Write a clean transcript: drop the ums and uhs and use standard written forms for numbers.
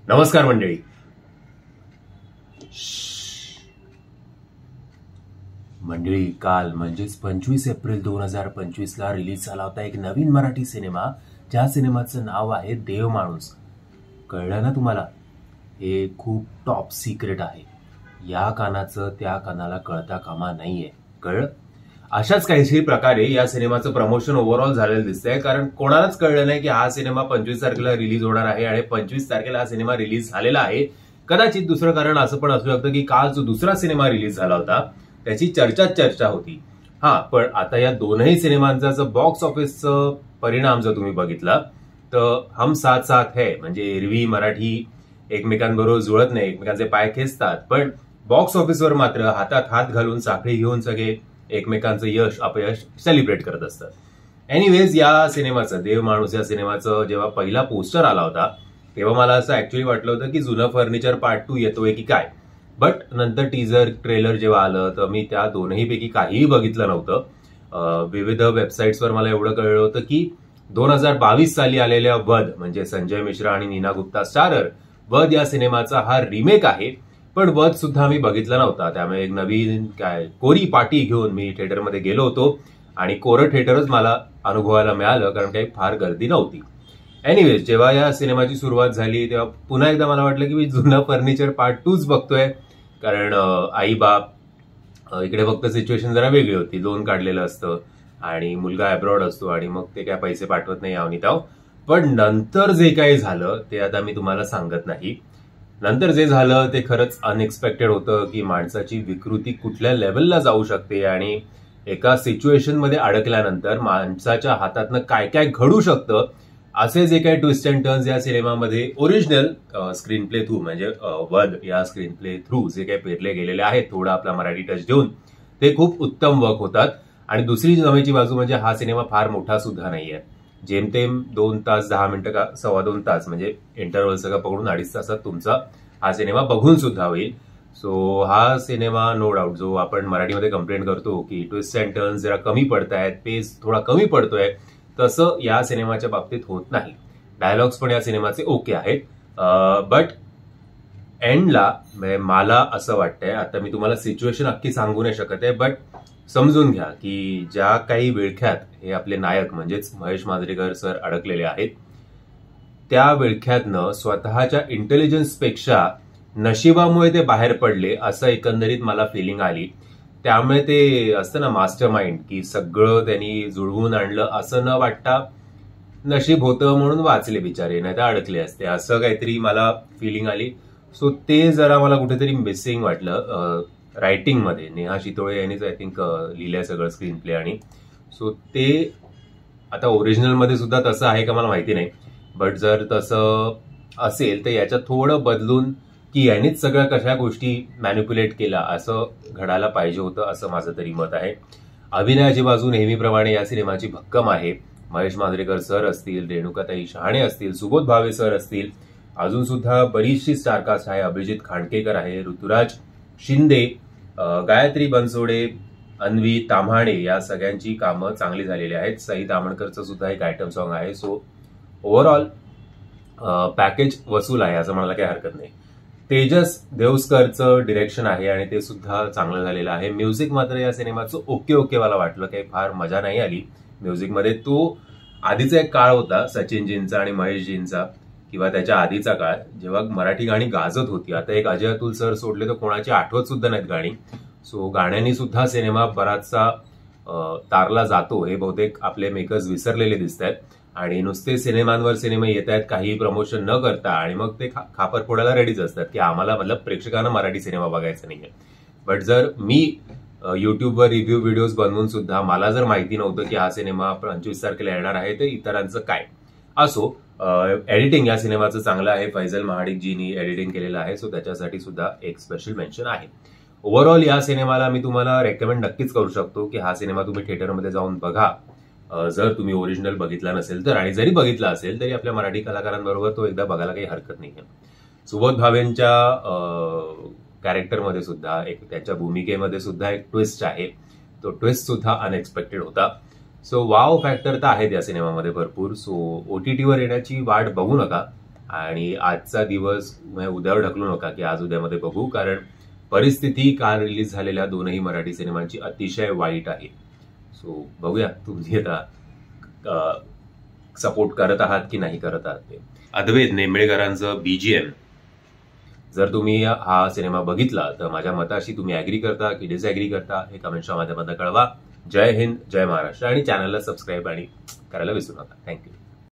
नमस्कार मंडळी. मंडळी, काल म्हणजेच 25 एप्रिल 2025 ला रिलीज झाला होता एक नवीन मराठी सिनेमा, ज्या सिनेमाचं नाव आहे देव माणूस. कळलं ना तुम्हाला? हे खूप टॉप सिक्रेट आहे. या कानाचं त्या कानाला कळता कामा नाहीये. कळलं? अशाच काहीशी प्रकारे या सिनेमाचं प्रमोशन ओव्हरऑल झालेलं दिसतंय, कारण कोणालाच कळलं नाही की हा सिनेमा 25 तारखेला रिलीज होणार आहे आणि 25 तारखेला हा सिनेमा रिलीज झालेला आहे. कदाचित दुसरं कारण असं पण असू शकतं की काल जो दुसरा सिनेमा रिलीज झाला होता त्याची चर्चा होती. पण आता या दोनही सिनेमांचा जर बॉक्स ऑफिसचं परिणाम जर तुम्ही बघितला तर हम साथ साथ है, म्हणजे एरवी मराठी एकमेकांबरोबर जुळत नाही, एकमेकांचे पाय खेचतात, पण बॉक्स ऑफिसवर मात्र हातात हात घालून साखळी घेऊन सगळे एकमेकांचं यश अपयश सेलिब्रेट करत असतात. एनिवेज, या सिनेमाचं देव माणूस या सिनेमाचं जेव्हा पहिला पोस्टर आला होता तेव्हा मला असं ऍक्च्युअली वाटलं होतं की जुनं फर्निचर पार्ट 2 येतोय की काय. बट नंतर टीजर ट्रेलर जेव्हा आलं तर मी त्या दोनही पैकी काहीही बघितलं नव्हतं. विविध वेबसाईट्सवर मला एवढं कळलं होतं की 2022 साली आलेल्या वध, म्हणजे संजय मिश्रा आणि नीना गुप्ता स्टारर वध या सिनेमाचा हा रिमेक आहे. पण वध सुद्धा मी बघितला नव्हता, त्यामुळे एक नवीन कोरी पाटी घेऊन मी थिएटरमध्ये गेलो होतो आणि कोरं थिएटरच मला अनुभवायला मिळालं, कारण काही फार गर्दी नव्हती. एनिवेज, जेव्हा या सिनेमाची सुरुवात झाली तेव्हा पुन्हा एकदा मला वाटलं की मी जुनं फर्निचर पार्ट 2च बघतोय, कारण आई बाप इकडे फक्त सिच्युएशन जरा वेगळी होती. लोन काढलेलं असतं आणि मुलगा अब्रॉड असतो आणि मग ते काय पैसे पाठवत नाही यावनिताव. पण नंतर जे काही झालं ते आता मी तुम्हाला सांगत नाही. नंतर जे झालं ते खरंच अनएक्सपेक्टेड होतं की माणसाची विकृती कुठल्या लेवलला जाऊ शकते आणि एका सिच्युएशन मध्ये अडकल्यानंतर माणसाच्या हातातनं काय काय घडू शकतं, असे जे काही ट्विस्ट अँड टर्न्स या सिनेमामध्ये ओरिजिनल स्क्रीन प्ले थ्रू, म्हणजे वध या स्क्रीन प्ले थ्रू जे काही पेरले गेलेले आहेत, थोडा आपला मराठी टच देऊन, ते खूप उत्तम वर्क होतात. आणि दुसरी जमेची बाजू म्हणजे हा सिनेमा फार मोठा सुद्धा नाहीये. जेमतेम 2 तास 10 मिनिटं का 2.25 तास, म्हणजे इंटरव्हल सगळं पकडून 2.5 तासात तुमचा हा सिनेमा बघून सुद्धा होईल. सो हा सिनेमा नो डाऊट, जो आपण मराठीमध्ये कंप्लेंट करतो की ट्विस्ट अँड टर्न्स जरा कमी पडतायत, पेस थोडा कमी पडतोय, तसं या सिनेमाच्या बाबतीत होत नाही. डायलॉग्स पण या सिनेमाचे ओके आहेत. बट एंडला मला असं वाटतंय, आता मी तुम्हाला सिच्युएशन अख्खी सांगू नाही शकत आहे, बट समजून घ्या की ज्या काही विळख्यात हे आपले नायक म्हणजेच महेश मांजरेकर सर अडकलेले आहेत, त्या विळख्यातनं स्वतःच्या इंटेलिजन्सपेक्षा नशिबामुळे ते बाहेर पडले असं एकंदरीत मला फिलिंग आली. त्यामुळे ते असतं ना मास्टर माइंड, की सगळं त्यांनी जुळवून आणलं असं न वाटता नशीब होतं म्हणून वाचले बिचारे, नाही तर अडकले असते, असं काहीतरी मला फिलिंग आली. सो ते जरा मला कुठेतरी मिसिंग वाटलं रायटिंगमध्ये. नेहा शितोळे यांनीच आय थिंक लिहिलंय सगळं स्क्रीन प्ले, आणि सो ते आता ओरिजिनलमध्ये सुद्धा तसं आहे का मला माहिती नाही, बट जर तसं असेल तर याच्यात थोडं बदलून की यांनीच सगळ्या कशा गोष्टी मॅनिप्युलेट केला असं घडायला पाहिजे होतं, असं माझं तरी मत आहे. अभिनयाची बाजू नेहमीप्रमाणे या सिनेमाची भक्कम आहे. महेश मांजरेकर सर असतील, रेणुकाताई शहाणे असतील, सुबोध भावे सर असतील, अजून सुद्धा बरीचशी स्टारकास्ट आहे. अभिजित खांडकेकर आहे, ऋतुराज शिंदे, गायत्री बनसोडे, अन्वी ताम्हाणे, या सगळ्यांची कामं चांगली झालेली आहेत. सई तामणकरचं सुद्धा एक आयटम सॉन्ग आहे. सो ओव्हरऑल पॅकेज वसूल आहे असं म्हणायला काही हरकत नाही. तेजस देवस्करचं डिरेक्शन आहे आणि ते सुद्धा चांगलं झालेलं आहे. म्युझिक मात्र या सिनेमाचं ओके मला वाटलं, काही फार मजा नाही आली म्युझिकमध्ये. तो आधीचा एक काळ होता सचिनजींचा आणि महेशजींचा, किंवा त्याच्या आधीचा काळ, जेव्हा मराठी गाणी गाजत होती. आता एक अजय अतुल सर सोडले तर कोणाची आठवत सुद्धा नाहीत गाणी. सो गाण्यांनी सुद्धा सिनेमा बराचसा तारला जातो, हे बहुतेक आपले मेकर्स विसरलेले दिसत आहेत. आणि नुसते सिनेमांवर सिनेमे येत आहेत काही प्रमोशन न करता, आणि मग ते खापर फोडायला रेडीच असतात की आम्हाला मतलब प्रेक्षकांना मराठी सिनेमा बघायचा नाहीये. बट जर मी युट्यूबवर रिव्ह्यू व्हिडिओज बनवून सुद्धा मला जर माहिती नव्हतं की हा सिनेमा 25 तारखेला येणार आहे, तर इतरांचं काय असो. एडिटिंग या सिनेमाचं चांगलं आहे. फैजल महाडिकजींनी एडिटिंग केलेलं आहे, सो त्याच्यासाठी सुद्धा एक स्पेशल मेन्शन आहे. ओव्हरऑल या सिनेमाला मी तुम्हाला रेकमेंड नक्कीच करू शकतो की हा सिनेमा तुम्ही थिएटरमध्ये जाऊन बघा, जर तुम्ही ओरिजिनल बघितला नसेल तर. आणि जरी बघितला असेल तरी आपल्या मराठी कलाकारांबरोबर तो एकदा बघायला काही हरकत नाही आहे. सुबोध भावेंच्या कॅरेक्टरमध्ये सुद्धा त्यांच्या भूमिकेमध्ये सुद्धा एक ट्विस्ट आहे. तो ट्विस्ट सुद्धा अनएक्सपेक्टेड होता. सो वाव फॅक्टर तर आहेत या सिनेमामध्ये भरपूर. सो ओटीटीवर येण्याची वाट बघू नका. आणि आजचा दिवस उद्यावर ढकलू नका की आज उद्यामध्ये बघू, कारण परिस्थिती काल रिलीज झालेल्या दोनही मराठी सिनेमांची अतिशय वाईट आहे. सो बघूया तुम्ही आता सपोर्ट करत आहात की नाही करत आहात ते. अद्वैत नेंबळेकरांचं BGM, जर तुम्ही हा सिनेमा बघितला तर माझ्या मताशी तुम्ही ऍग्री करता की डिसऍग्री करता हे कमेंटच्या माध्यमातून कळवा. जय हिंद, जय महाराष्ट्र, आणि चॅनलला सबस्क्राईब आणि करायला विसरू नका. थँक्यू.